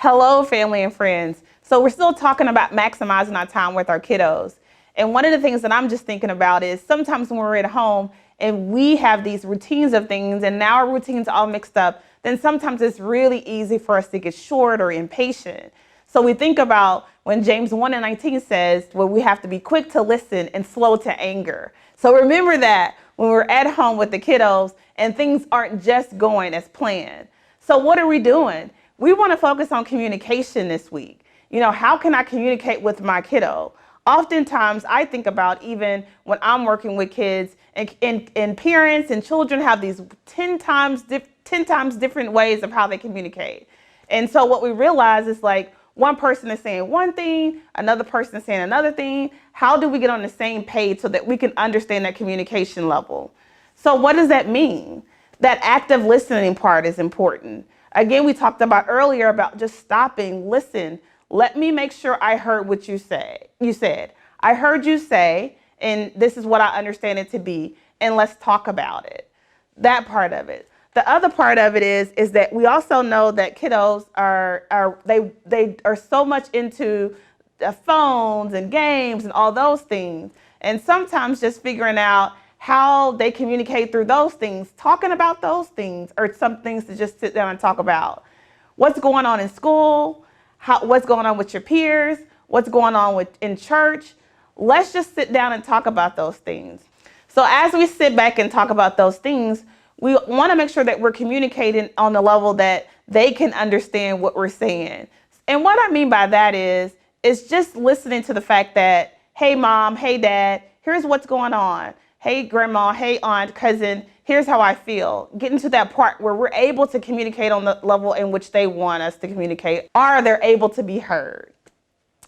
Hello, family and friends. So we're still talking about maximizing our time with our kiddos. And one of the things that I'm just thinking about is sometimes when we're at home and we have these routines of things and now our routines all mixed up, then sometimes it's really easy for us to get short or impatient. So we think about when James 1:19 says, well, we have to be quick to listen and slow to anger. So remember that when we're at home with the kiddos and things aren't just going as planned. So what are we doing? We want to focus on communication this week. You know, how can I communicate with my kiddo? Oftentimes, I think about even when I'm working with kids and parents and children have these 10 times different ways of how they communicate. And so what we realize is like one person is saying one thing, another person is saying another thing. How do we get on the same page so that we can understand that communication level? So what does that mean? That active listening part is important. Again, we talked about earlier about just stopping, listen. Let me make sure I heard what you said. I heard you say, and this is what I understand it to be, and let's talk about it. That part of it. The other part of it is that we also know that kiddos they are so much into the phones and games and all those things. And sometimes just figuring out how they communicate through those things, talking about those things, or some things to just sit down and talk about. What's going on in school? What's going on with your peers? What's going on in church? Let's just sit down and talk about those things. So as we sit back and talk about those things, we want to make sure that we're communicating on the level that they can understand what we're saying. And what I mean by that is just listening to the fact that, hey, mom, hey, dad, here's what's going on. Hey, grandma, hey, aunt, cousin, here's how I feel. Getting to that part where we're able to communicate on the level in which they want us to communicate, or they're able to be heard.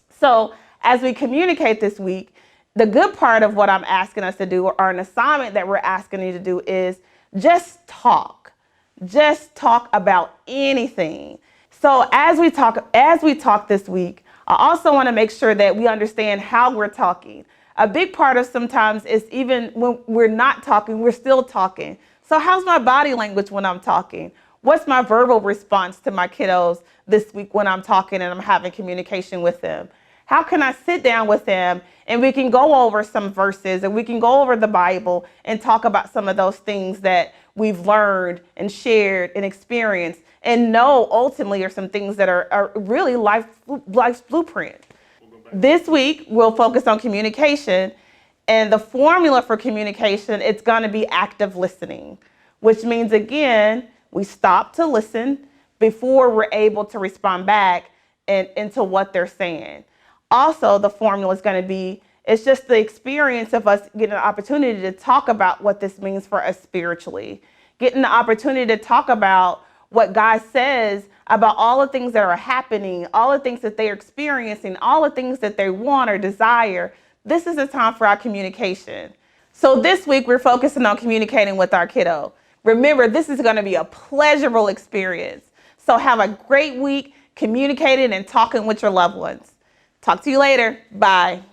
So as we communicate this week, the good part of what I'm asking us to do, or an assignment that we're asking you to do, is just talk. Just talk about anything. So as we talk this week, I also want to make sure that we understand how we're talking. A big part of sometimes is even when we're not talking, we're still talking. So how's my body language when I'm talking? What's my verbal response to my kiddos this week when I'm talking and I'm having communication with them? How can I sit down with them and we can go over some verses and we can go over the Bible and talk about some of those things that we've learned and shared and experienced and know ultimately are some things that are really life's blueprint. This week, we'll focus on communication, and the formula for communication, it's going to be active listening, which means, again, we stop to listen before we're able to respond back into what they're saying. Also, the formula is going to be, it's just the experience of us getting an opportunity to talk about what this means for us spiritually, getting the opportunity to talk about what God says about all the things that are happening, all the things that they're experiencing, all the things that they want or desire. This is a time for our communication. So this week, we're focusing on communicating with our kiddo. Remember, this is going to be a pleasurable experience. So have a great week communicating and talking with your loved ones. Talk to you later. Bye.